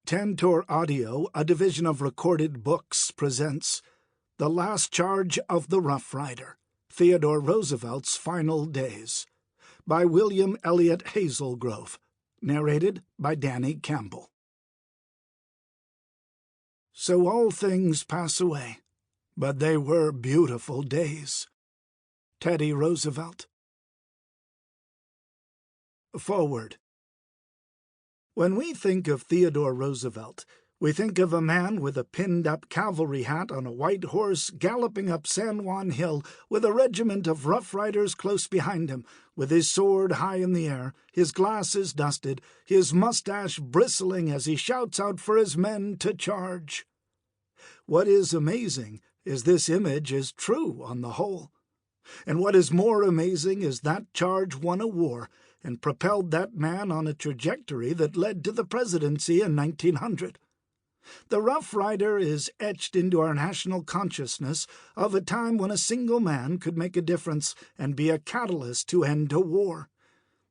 Tantor Audio, a division of Recorded Books, presents The Last Charge of the Rough Rider, Theodore Roosevelt's Final Days, by William Elliott Hazelgrove, narrated by Danny Campbell. So all things pass away, but they were beautiful days. Teddy Roosevelt. Forward. When we think of Theodore Roosevelt, we think of a man with a pinned-up cavalry hat on a white horse galloping up San Juan Hill with a regiment of Rough Riders close behind him, with his sword high in the air, his glasses dusted, his mustache bristling as he shouts out for his men to charge. What is amazing is this image is true on the whole. And what is more amazing is that charge won a war and propelled that man on a trajectory that led to the presidency in 1900. The Rough Rider is etched into our national consciousness of a time when a single man could make a difference and be a catalyst to end a war.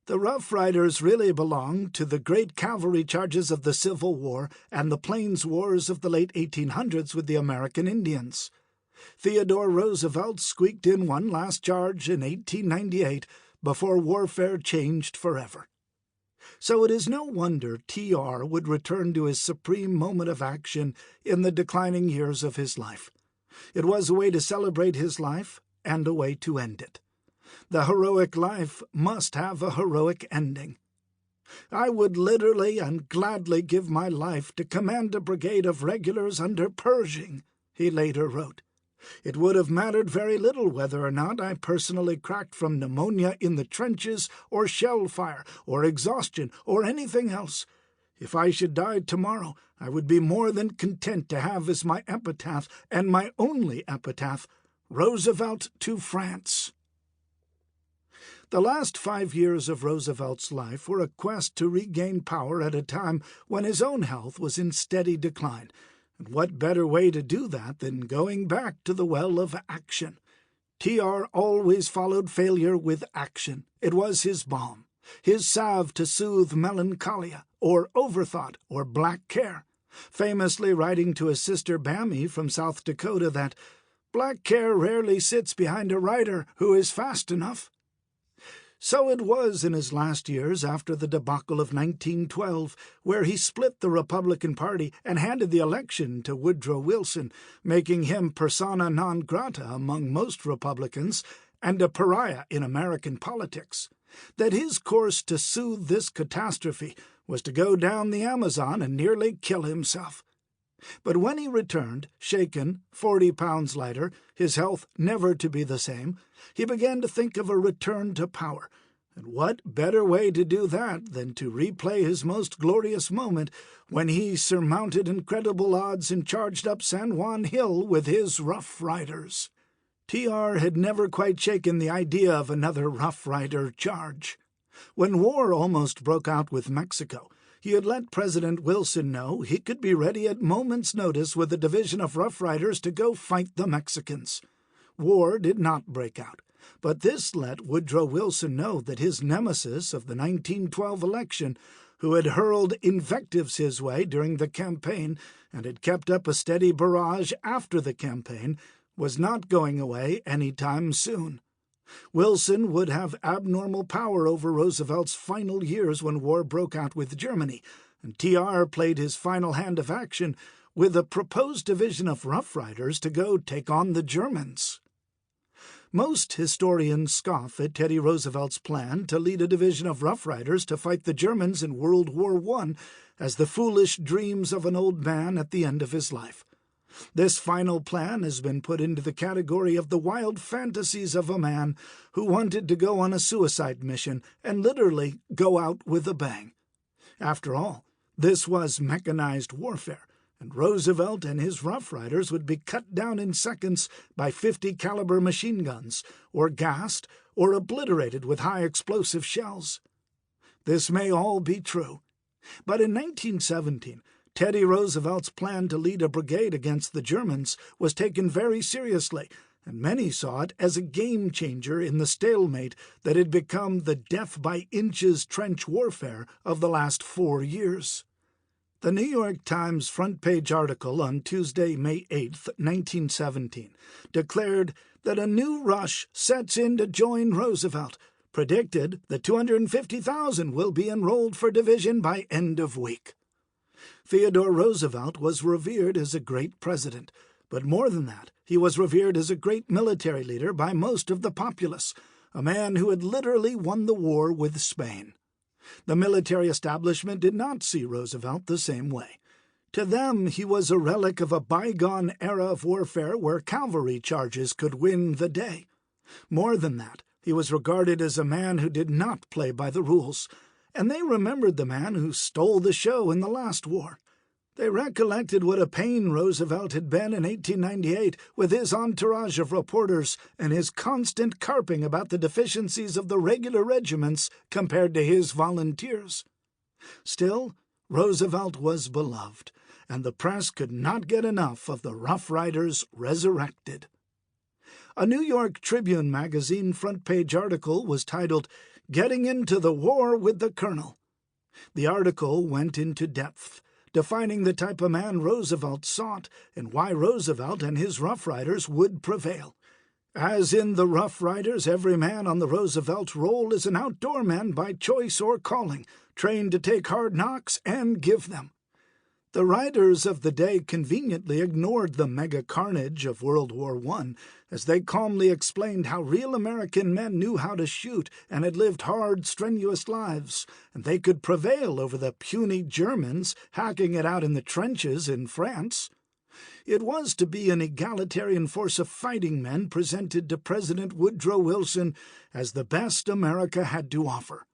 The Rough Riders really belonged to the great cavalry charges of the Civil War and the Plains Wars of the late 1800s with the American Indians. Theodore Roosevelt squeaked in one last charge in 1898 before warfare changed forever. So it is no wonder T.R. would return to his supreme moment of action in the declining years of his life. It was a way to celebrate his life and a way to end it. The heroic life must have a heroic ending. I would literally and gladly give my life to command a brigade of regulars under Pershing, he later wrote. It would have mattered very little whether or not I personally cracked from pneumonia in the trenches, or shell fire, or exhaustion, or anything else. If I should die tomorrow, I would be more than content to have as my epitaph, and my only epitaph, Roosevelt to France. The last 5 years of Roosevelt's life were a quest to regain power at a time when his own health was in steady decline. And what better way to do that than going back to the well of action? T.R. always followed failure with action. It was his balm, his salve to soothe melancholia, or overthought, or black care, famously writing to his sister Bammy from South Dakota that black care rarely sits behind a rider who is fast enough. So it was in his last years after the debacle of 1912, where he split the Republican Party and handed the election to Woodrow Wilson, making him persona non grata among most Republicans and a pariah in American politics, that his course to soothe this catastrophe was to go down the Amazon and nearly kill himself. But when he returned, shaken, 40 pounds lighter, his health never to be the same, he began to think of a return to power. And what better way to do that than to replay his most glorious moment when he surmounted incredible odds and charged up San Juan Hill with his Rough Riders? T.R. had never quite shaken the idea of another Rough Rider charge. When war almost broke out with Mexico, he had let President Wilson know he could be ready at moment's notice with a division of Rough Riders to go fight the Mexicans. War did not break out, but this let Woodrow Wilson know that his nemesis of the 1912 election, who had hurled invectives his way during the campaign and had kept up a steady barrage after the campaign, was not going away any time soon. Wilson would have abnormal power over Roosevelt's final years when war broke out with Germany, and T.R. played his final hand of action with a proposed division of Rough Riders to go take on the Germans. Most historians scoff at Teddy Roosevelt's plan to lead a division of Rough Riders to fight the Germans in World War I as the foolish dreams of an old man at the end of his life. This final plan has been put into the category of the wild fantasies of a man who wanted to go on a suicide mission and literally go out with a bang. After all, this was mechanized warfare, and Roosevelt and his Rough Riders would be cut down in seconds by 50-caliber machine guns, or gassed, or obliterated with high-explosive shells. This may all be true, but in 1917, Teddy Roosevelt's plan to lead a brigade against the Germans was taken very seriously, and many saw it as a game-changer in the stalemate that had become the death-by-inches trench warfare of the last 4 years. The New York Times front-page article on Tuesday, May 8, 1917, declared that a new rush sets in to join Roosevelt, predicted that 250,000 will be enrolled for division by end of week. Theodore Roosevelt was revered as a great president, but more than that, he was revered as a great military leader by most of the populace, a man who had literally won the war with Spain. The military establishment did not see Roosevelt the same way. To them, he was a relic of a bygone era of warfare where cavalry charges could win the day. More than that, he was regarded as a man who did not play by the rules, and they remembered the man who stole the show in the last war. They recollected what a pain Roosevelt had been in 1898 with his entourage of reporters and his constant carping about the deficiencies of the regular regiments compared to his volunteers. Still, Roosevelt was beloved, and the press could not get enough of the Rough Riders resurrected. A New York Tribune magazine front-page article was titled, "Getting into the War with the Colonel." The article went into depth, defining the type of man Roosevelt sought and why Roosevelt and his Rough Riders would prevail. As in the Rough Riders, every man on the Roosevelt roll is an outdoor man by choice or calling, trained to take hard knocks and give them. The writers of the day conveniently ignored the mega carnage of World War I, as they calmly explained how real American men knew how to shoot and had lived hard, strenuous lives, and they could prevail over the puny Germans hacking it out in the trenches in France. It was to be an egalitarian force of fighting men presented to President Woodrow Wilson as the best America had to offer.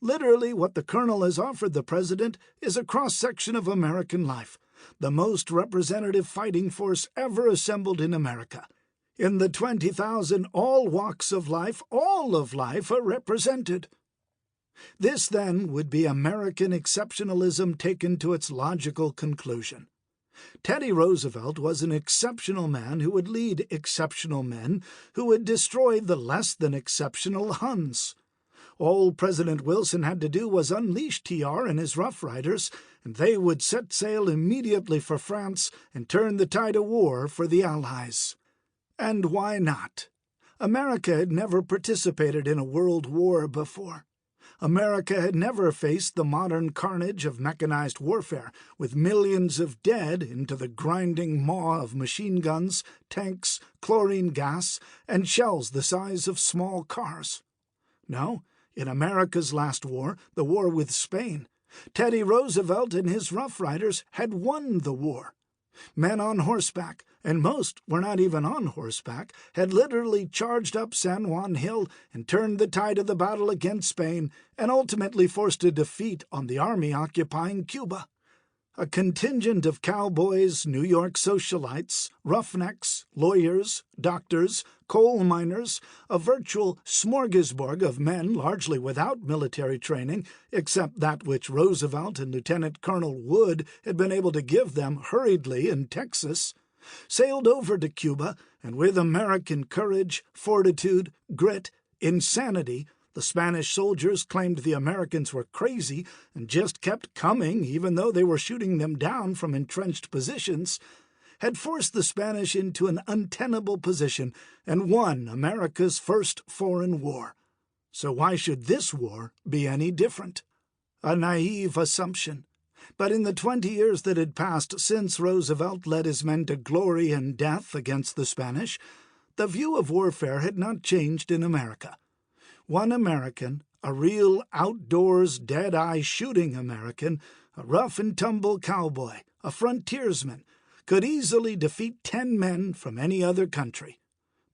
Literally, what the Colonel has offered the President is a cross-section of American life, the most representative fighting force ever assembled in America. In the 20,000, all walks of life, all of life, are represented. This, then, would be American exceptionalism taken to its logical conclusion. Teddy Roosevelt was an exceptional man who would lead exceptional men who would destroy the less than exceptional Huns. All President Wilson had to do was unleash TR and his Rough Riders, and they would set sail immediately for France and turn the tide of war for the Allies. And why not? America had never participated in a world war before. America had never faced the modern carnage of mechanized warfare, with millions of dead into the grinding maw of machine guns, tanks, chlorine gas, and shells the size of small cars. No, in America's last war, the war with Spain, Teddy Roosevelt and his Rough Riders had won the war. Men on horseback, and most were not even on horseback, had literally charged up San Juan Hill and turned the tide of the battle against Spain and ultimately forced a defeat on the army occupying Cuba. A contingent of cowboys, New York socialites, roughnecks, lawyers, doctors, coal miners, a virtual smorgasbord of men largely without military training, except that which Roosevelt and Lieutenant Colonel Wood had been able to give them hurriedly in Texas, sailed over to Cuba, and with American courage, fortitude, grit, insanity, the Spanish soldiers claimed the Americans were crazy and just kept coming even though they were shooting them down from entrenched positions, had forced the Spanish into an untenable position and won America's first foreign war. So why should this war be any different? A naive assumption. But in the 20 years that had passed since Roosevelt led his men to glory and death against the Spanish, the view of warfare had not changed in America. One American, a real outdoors, dead-eye shooting American, a rough-and-tumble cowboy, a frontiersman, could easily defeat 10 men from any other country.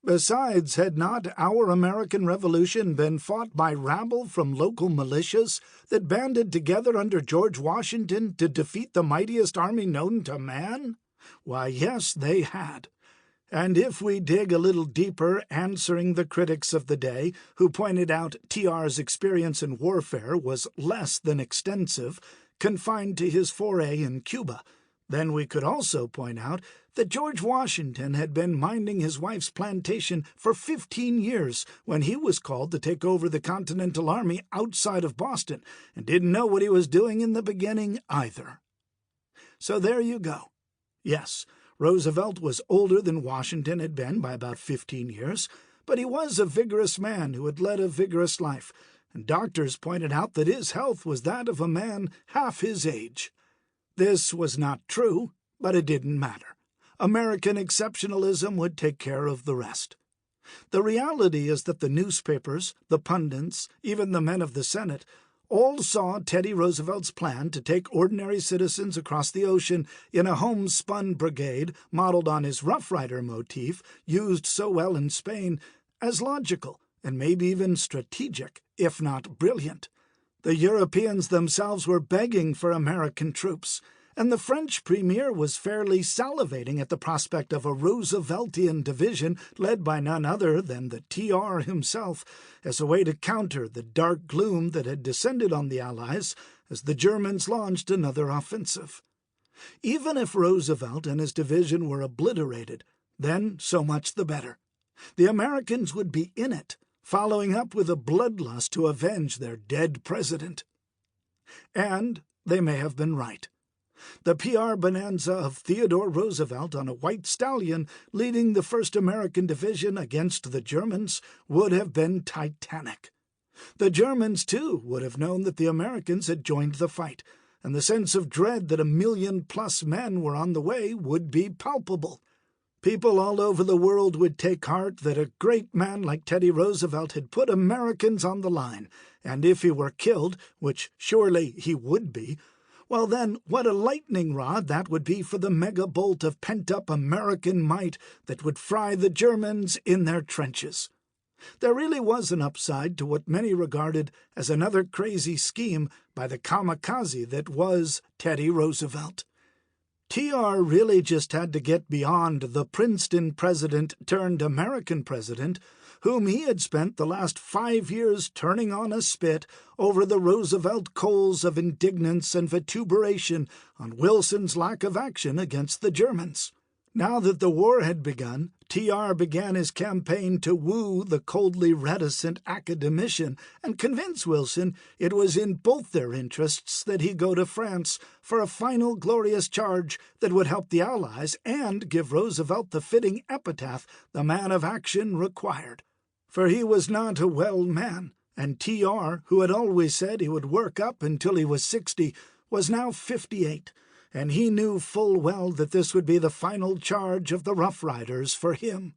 Besides, had not our American Revolution been fought by rabble from local militias that banded together under George Washington to defeat the mightiest army known to man? Why, yes, they had. And if we dig a little deeper, answering the critics of the day, who pointed out TR's experience in warfare was less than extensive, confined to his foray in Cuba, then we could also point out that George Washington had been minding his wife's plantation for 15 years when he was called to take over the Continental Army outside of Boston, and didn't know what he was doing in the beginning either. So there you go. Yes, Roosevelt was older than Washington had been by about 15 years, but he was a vigorous man who had led a vigorous life, and doctors pointed out that his health was that of a man half his age. This was not true, but it didn't matter. American exceptionalism would take care of the rest. The reality is that the newspapers, the pundits, even the men of the Senate, all saw Teddy Roosevelt's plan to take ordinary citizens across the ocean in a homespun brigade modeled on his Rough Rider motif used so well in Spain as logical and maybe even strategic, if not brilliant. The Europeans themselves were begging for American troops, and the French premier was fairly salivating at the prospect of a Rooseveltian division led by none other than the TR himself, as a way to counter the dark gloom that had descended on the Allies as the Germans launched another offensive. Even if Roosevelt and his division were obliterated, then so much the better. The Americans would be in it, following up with a bloodlust to avenge their dead president. And they may have been right. The PR bonanza of Theodore Roosevelt on a white stallion leading the 1st American Division against the Germans would have been titanic. The Germans, too, would have known that the Americans had joined the fight, and the sense of dread that 1,000,000+ men were on the way would be palpable. People all over the world would take heart that a great man like Teddy Roosevelt had put Americans on the line, and if he were killed, which surely he would be, well then, what a lightning rod that would be for the mega-bolt of pent-up American might that would fry the Germans in their trenches. There really was an upside to what many regarded as another crazy scheme by the kamikaze that was Teddy Roosevelt. TR really just had to get beyond the Princeton president turned American president, whom he had spent the last 5 years turning on a spit over the Roosevelt coals of indignance and vituperation on Wilson's lack of action against the Germans. Now that the war had begun, TR began his campaign to woo the coldly reticent academician and convince Wilson it was in both their interests that he go to France for a final glorious charge that would help the Allies and give Roosevelt the fitting epitaph the man of action required. For he was not a well man, and TR, who had always said he would work up until he was 60, was now 58, and he knew full well that this would be the final charge of the Rough Riders for him.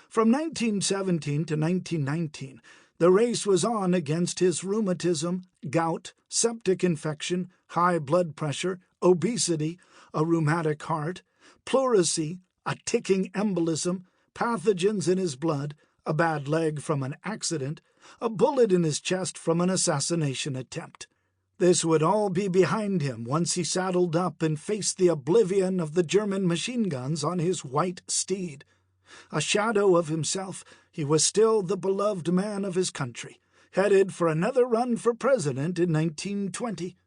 From 1917 to 1919, the race was on against his rheumatism, gout, septic infection, high blood pressure, obesity, a rheumatic heart, pleurisy, a ticking embolism, pathogens in his blood, a bad leg from an accident, a bullet in his chest from an assassination attempt. This would all be behind him once he saddled up and faced the oblivion of the German machine guns on his white steed. A shadow of himself, he was still the beloved man of his country, headed for another run for president in 1920.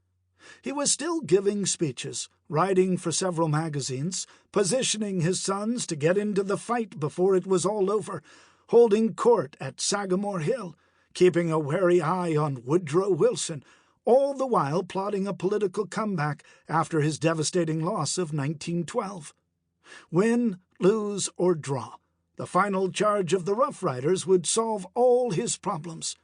He was still giving speeches, writing for several magazines, positioning his sons to get into the fight before it was all over, holding court at Sagamore Hill, keeping a wary eye on Woodrow Wilson, all the while plotting a political comeback after his devastating loss of 1912. Win, lose, or draw, the final charge of the Rough Riders would solve all his problems.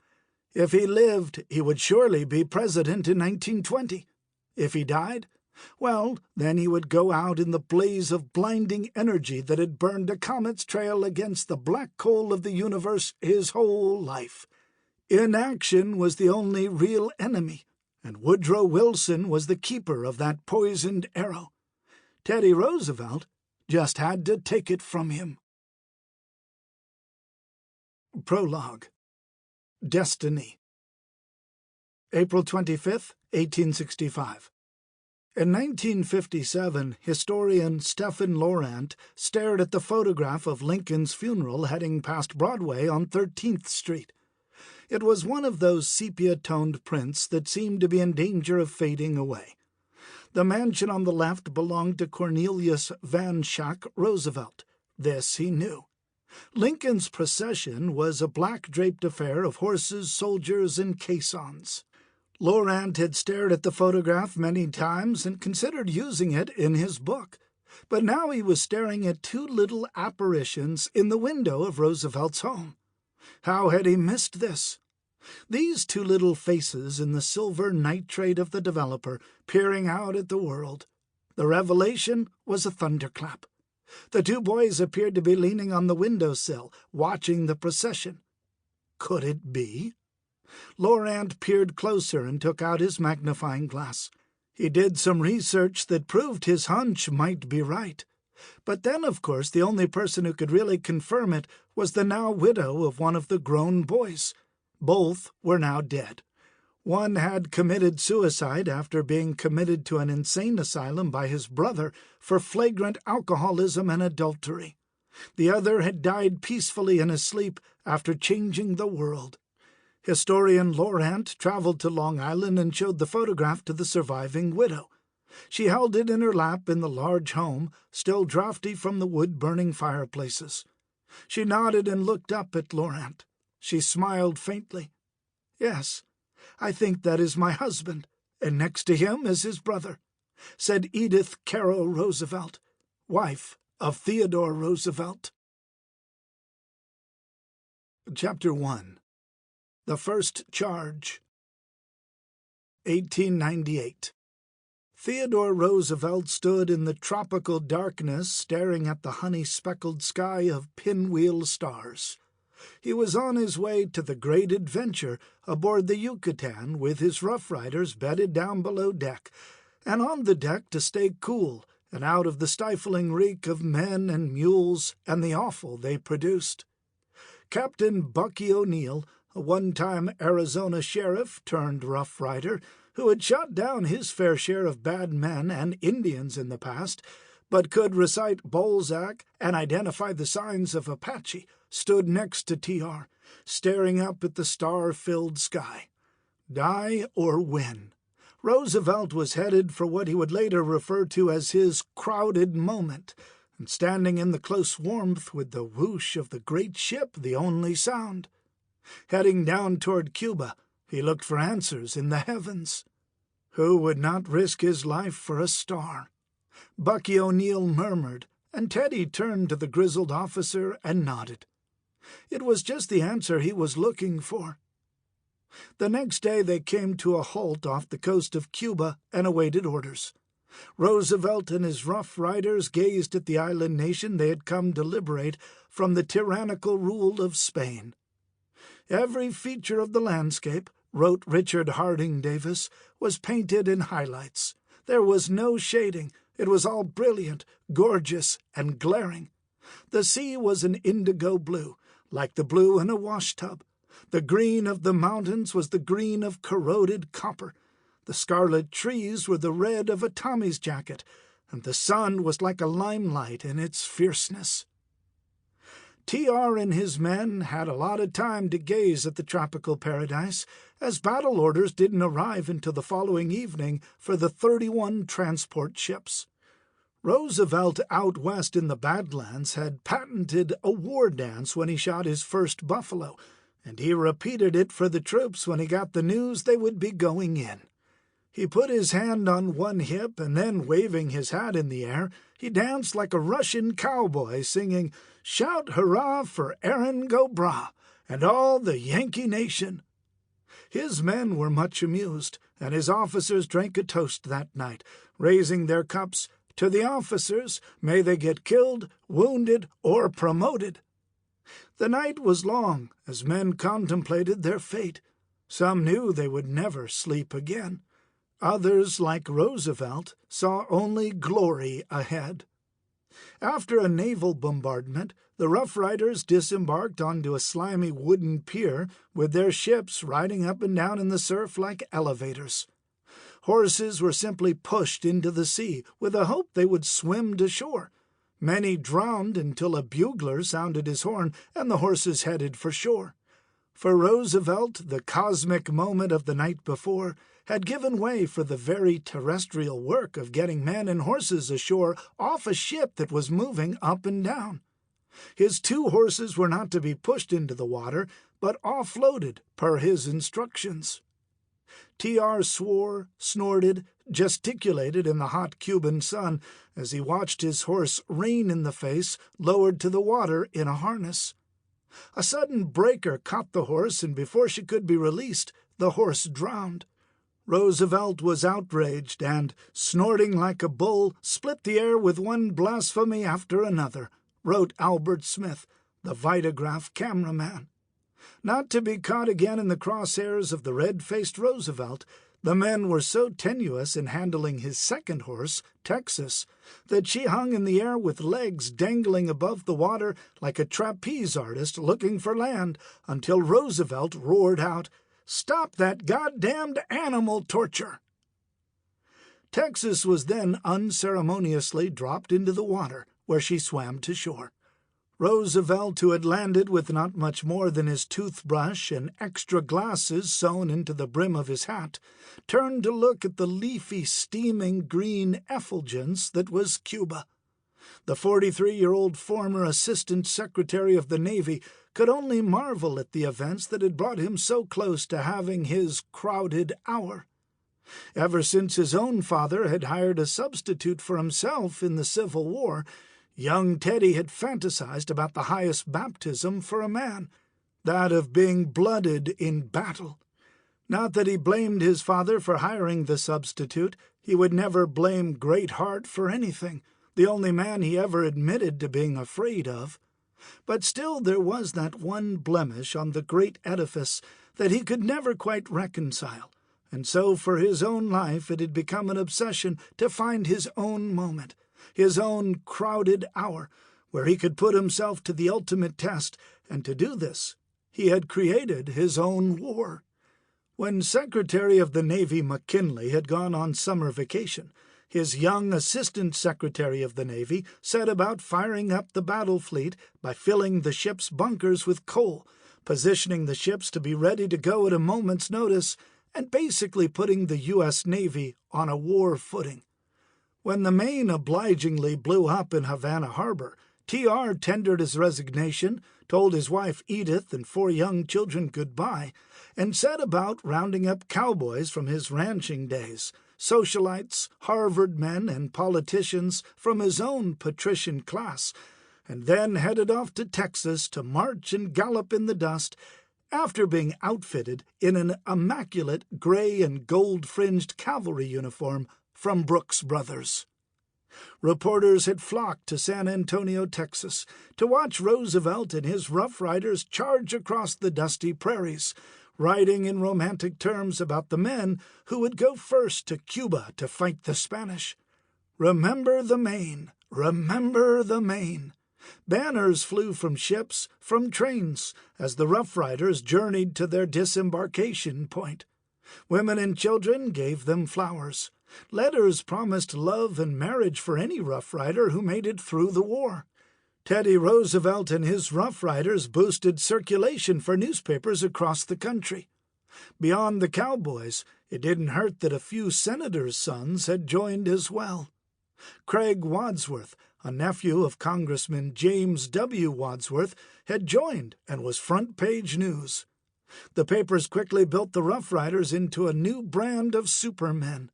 If he lived, he would surely be president in 1920. If he died, well, then he would go out in the blaze of blinding energy that had burned a comet's trail against the black coal of the universe his whole life. Inaction was the only real enemy, and Woodrow Wilson was the keeper of that poisoned arrow. Teddy Roosevelt just had to take it from him. Prologue. Destiny. April 25, 1865. In 1957, historian Stephen Laurent stared at the photograph of Lincoln's funeral heading past Broadway on 13th Street. It was one of those sepia-toned prints that seemed to be in danger of fading away. The mansion on the left belonged to Cornelius Van Schack Roosevelt. This he knew. Lincoln's procession was a black-draped affair of horses, soldiers, and caissons. Laurent had stared at the photograph many times and considered using it in his book, but now he was staring at two little apparitions in the window of Roosevelt's home. How had he missed this? These two little faces in the silver nitrate of the developer, peering out at the world. The revelation was a thunderclap. The two boys appeared to be leaning on the windowsill, watching the procession. Could it be? Laurent peered closer and took out his magnifying glass. He did some research that proved his hunch might be right. But then, of course, the only person who could really confirm it was the now widow of one of the grown boys. Both were now dead. One had committed suicide after being committed to an insane asylum by his brother for flagrant alcoholism and adultery. The other had died peacefully in his sleep after changing the world. Historian Laurent traveled to Long Island and showed the photograph to the surviving widow. She held it in her lap in the large home, still draughty from the wood-burning fireplaces. She nodded and looked up at Laurent. She smiled faintly. "Yes, I think that is my husband, and next to him is his brother," said Edith Carroll Roosevelt, wife of Theodore Roosevelt. Chapter 1. The First Charge. 1898. Theodore Roosevelt stood in the tropical darkness staring at the honey-speckled sky of pinwheel stars. He was on his way to the great adventure aboard the Yucatan with his Rough Riders bedded down below deck, and on the deck to stay cool and out of the stifling reek of men and mules and the offal they produced. Captain Bucky O'Neill, a one-time Arizona sheriff turned Rough Rider, who had shot down his fair share of bad men and Indians in the past, but could recite Balzac and identify the signs of Apache, stood next to T.R., staring up at the star-filled sky. Die or win. Roosevelt was headed for what he would later refer to as his crowded moment, and standing in the close warmth with the whoosh of the great ship the only sound. Heading down toward Cuba, he looked for answers in the heavens. Who would not risk his life for a star? Bucky O'Neill murmured, and Teddy turned to the grizzled officer and nodded. It was just the answer he was looking for. The next day they came to a halt off the coast of Cuba and awaited orders. Roosevelt and his Rough Riders gazed at the island nation they had come to liberate from the tyrannical rule of Spain. Every feature of the landscape, wrote Richard Harding Davis, was painted in highlights. There was no shading. It was all brilliant, gorgeous, and glaring. The sea was an indigo blue, like the blue in a washtub. The green of the mountains was the green of corroded copper. The scarlet trees were the red of a Tommy's jacket, and the sun was like a limelight in its fierceness. T.R. and his men had a lot of time to gaze at the tropical paradise, as battle orders didn't arrive until the following evening for the 31 transport ships. Roosevelt out west in the Badlands had patented a war dance when he shot his first buffalo, and he repeated it for the troops when he got the news they would be going in. He put his hand on one hip, and then, waving his hat in the air, he danced like a Russian cowboy, singing, "Shout hurrah for Erin go bragh, and all the Yankee nation." His men were much amused, and his officers drank a toast that night, raising their cups, "To the officers, may they get killed, wounded, or promoted." The night was long, as men contemplated their fate. Some knew they would never sleep again. Others, like Roosevelt, saw only glory ahead. After a naval bombardment, the Rough Riders disembarked onto a slimy wooden pier, with their ships riding up and down in the surf like elevators. Horses were simply pushed into the sea, with a hope they would swim to shore. Many drowned until a bugler sounded his horn, and the horses headed for shore. For Roosevelt, the cosmic moment of the night before had given way for the very terrestrial work of getting men and horses ashore off a ship that was moving up and down. His two horses were not to be pushed into the water, but offloaded per his instructions. T.R. swore, snorted, gesticulated in the hot Cuban sun as he watched his horse rain in the face, lowered to the water in a harness. A sudden breaker caught the horse, and before she could be released, the horse drowned. Roosevelt was outraged and, snorting like a bull, split the air with one blasphemy after another, wrote Albert Smith, the Vitagraph cameraman. Not to be caught again in the crosshairs of the red-faced Roosevelt, the men were so tenuous in handling his second horse, Texas, that she hung in the air with legs dangling above the water like a trapeze artist looking for land until Roosevelt roared out, "Stop that goddamned animal torture!" Texas was then unceremoniously dropped into the water, where she swam to shore. Roosevelt, who had landed with not much more than his toothbrush and extra glasses sewn into the brim of his hat, turned to look at the leafy, steaming green effulgence that was Cuba. The 43-year-old former Assistant Secretary of the Navy could only marvel at the events that had brought him so close to having his crowded hour. Ever since his own father had hired a substitute for himself in the Civil War, young Teddy had fantasized about the highest baptism for a man, that of being blooded in battle. Not that he blamed his father for hiring the substitute. He would never blame Greatheart for anything, the only man he ever admitted to being afraid of. But still there was that one blemish on the great edifice that he could never quite reconcile, and so for his own life it had become an obsession to find his own moment, his own crowded hour, where he could put himself to the ultimate test, and to do this he had created his own war. When Secretary of the Navy McKinley had gone on summer vacation, his young Assistant Secretary of the Navy set about firing up the battle fleet by filling the ship's bunkers with coal, positioning the ships to be ready to go at a moment's notice, and basically putting the U.S. Navy on a war footing. When the Maine obligingly blew up in Havana Harbor, T.R. tendered his resignation, told his wife Edith and 4 young children goodbye, and set about rounding up cowboys from his ranching days, socialites, Harvard men, and politicians from his own patrician class, and then headed off to Texas to march and gallop in the dust after being outfitted in an immaculate gray and gold-fringed cavalry uniform from Brooks Brothers. Reporters had flocked to San Antonio, Texas, to watch Roosevelt and his Rough Riders charge across the dusty prairies, writing in romantic terms about the men who would go first to Cuba to fight the Spanish. Remember the Maine, remember the Maine. Banners flew from ships, from trains, as the Rough Riders journeyed to their disembarkation point. Women and children gave them flowers. Letters promised love and marriage for any Rough Rider who made it through the war. Teddy Roosevelt and his Rough Riders boosted circulation for newspapers across the country. Beyond the cowboys, it didn't hurt that a few senators' sons had joined as well. Craig Wadsworth, a nephew of Congressman James W. Wadsworth, had joined and was front-page news. The papers quickly built the Rough Riders into a new brand of supermen.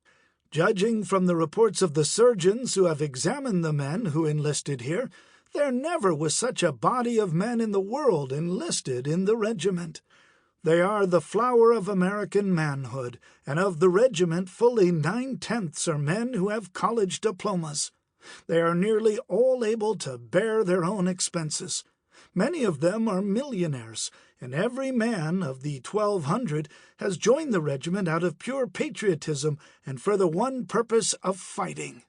Judging from the reports of the surgeons who have examined the men who enlisted here, there never was such a body of men in the world enlisted in the regiment. They are the flower of American manhood, and of the regiment fully 9/10 are men who have college diplomas. They are nearly all able to bear their own expenses. Many of them are millionaires, and every man of the 1,200 has joined the regiment out of pure patriotism and for the one purpose of fighting.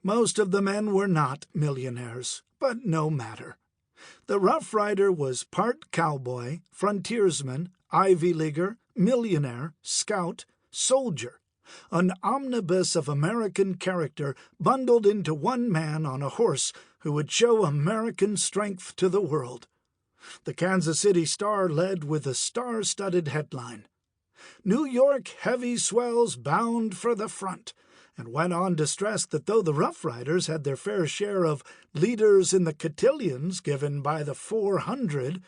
Most of the men were not millionaires, but no matter. The Rough Rider was part cowboy, frontiersman, Ivy Leaguer, millionaire, scout, soldier, an omnibus of American character bundled into one man on a horse who would show American strength to the world. The Kansas City Star led with a star-studded headline, "New York heavy swells bound for the front," and went on to stress that though the Rough Riders had their fair share of leaders in the cotillions given by the 400,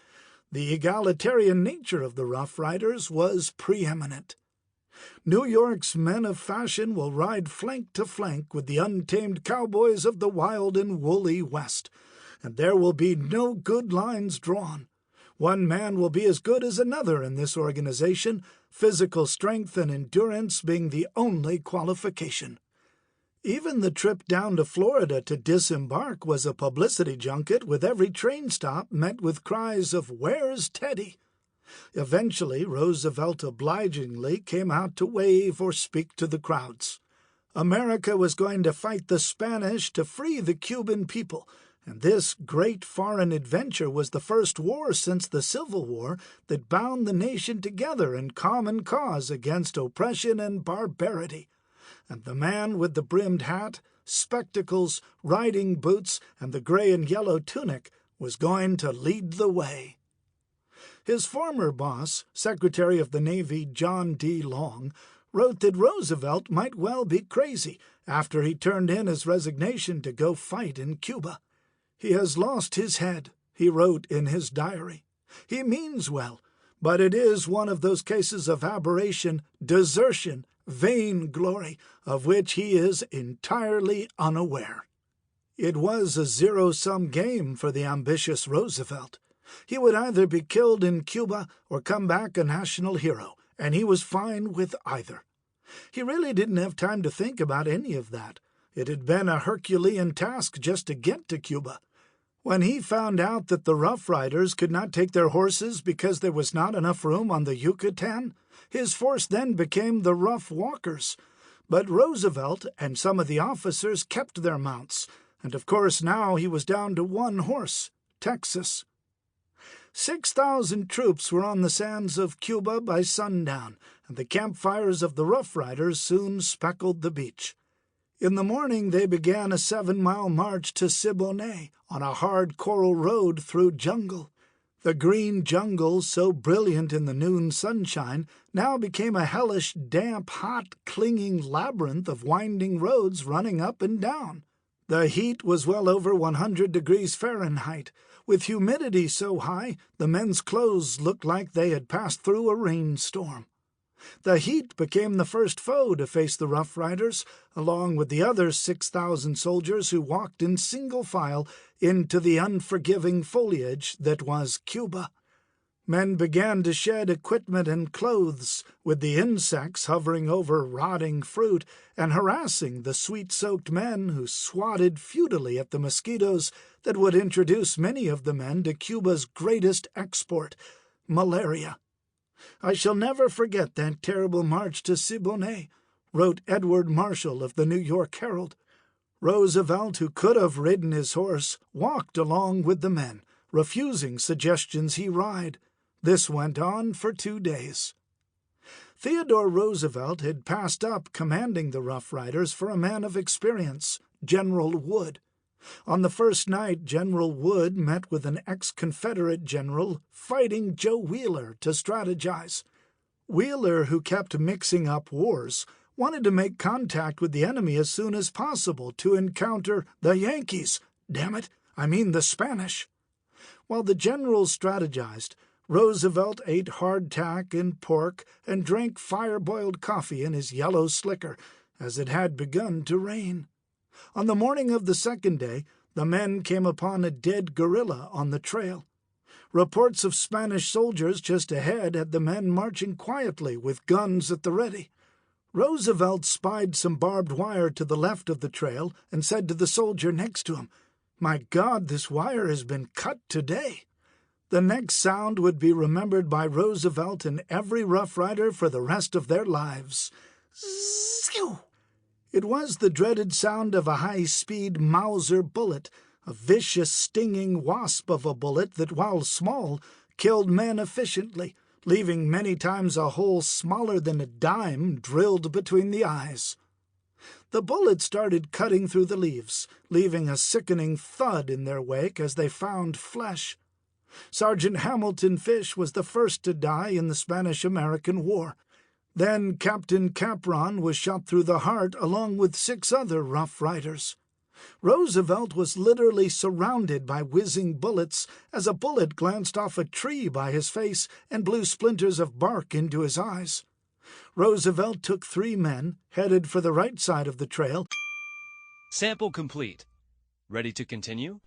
the egalitarian nature of the Rough Riders was preeminent. New York's men of fashion will ride flank to flank with the untamed cowboys of the wild and woolly West, and there will be no good lines drawn. One man will be as good as another in this organization, physical strength and endurance being the only qualification. Even the trip down to Florida to disembark was a publicity junket, with every train stop met with cries of "Where's Teddy?" Eventually, Roosevelt obligingly came out to wave or speak to the crowds. America was going to fight the Spanish to free the Cuban people, and this great foreign adventure was the first war since the Civil War that bound the nation together in common cause against oppression and barbarity. And the man with the brimmed hat, spectacles, riding boots, and the gray and yellow tunic was going to lead the way. His former boss, Secretary of the Navy John D. Long, wrote that Roosevelt might well be crazy after he turned in his resignation to go fight in Cuba. "He has lost his head," he wrote in his diary. "He means well, but it is one of those cases of aberration, desertion, vain glory, of which he is entirely unaware." It was a zero-sum game for the ambitious Roosevelt. He would either be killed in Cuba or come back a national hero, and he was fine with either. He really didn't have time to think about any of that. It had been a Herculean task just to get to Cuba. When he found out that the Rough Riders could not take their horses because there was not enough room on the Yucatan, his force then became the Rough Walkers. But Roosevelt and some of the officers kept their mounts, and of course now he was down to one horse, Texas. 6,000 troops were on the sands of Cuba by sundown, and the campfires of the Rough Riders soon speckled the beach. In the morning they began a 7-mile march to Siboney on a hard coral road through jungle. The green jungle, so brilliant in the noon sunshine, now became a hellish, damp, hot, clinging labyrinth of winding roads running up and down. The heat was well over 100 degrees Fahrenheit. With humidity so high, the men's clothes looked like they had passed through a rainstorm. The heat became the first foe to face the Rough Riders, along with the other 6,000 soldiers who walked in single file into the unforgiving foliage that was Cuba. Men began to shed equipment and clothes, with the insects hovering over rotting fruit and harassing the sweet-soaked men who swatted futilely at the mosquitoes that would introduce many of the men to Cuba's greatest export, malaria. "I shall never forget that terrible march to Siboney," wrote Edward Marshall of the New York Herald. Roosevelt, who could have ridden his horse, walked along with the men, refusing suggestions he ride. This went on for 2 days. Theodore Roosevelt had passed up commanding the Rough Riders for a man of experience, General Wood. On the first night, General Wood met with an ex-Confederate general fighting Joe Wheeler to strategize. Wheeler, who kept mixing up wars, wanted to make contact with the enemy as soon as possible to encounter the Yankees. Damn it, I mean the Spanish. While the generals strategized, Roosevelt ate hardtack and pork and drank fire-boiled coffee in his yellow slicker, as it had begun to rain. On the morning of the second day, the men came upon a dead guerrilla on the trail. Reports of Spanish soldiers just ahead had the men marching quietly with guns at the ready. Roosevelt spied some barbed wire to the left of the trail and said to the soldier next to him, "My God, this wire has been cut today." The next sound would be remembered by Roosevelt and every Rough Rider for the rest of their lives. Zzz-ew! It was the dreaded sound of a high-speed Mauser bullet, a vicious, stinging wasp of a bullet that, while small, killed men efficiently, leaving many times a hole smaller than a dime drilled between the eyes. The bullet started cutting through the leaves, leaving a sickening thud in their wake as they found flesh. Sergeant Hamilton Fish was the first to die in the Spanish-American War. Then Captain Capron was shot through the heart along with 6 other Rough Riders. Roosevelt was literally surrounded by whizzing bullets as a bullet glanced off a tree by his face and blew splinters of bark into his eyes. Roosevelt took 3 men, headed for the right side of the trail. Sample complete. Ready to continue?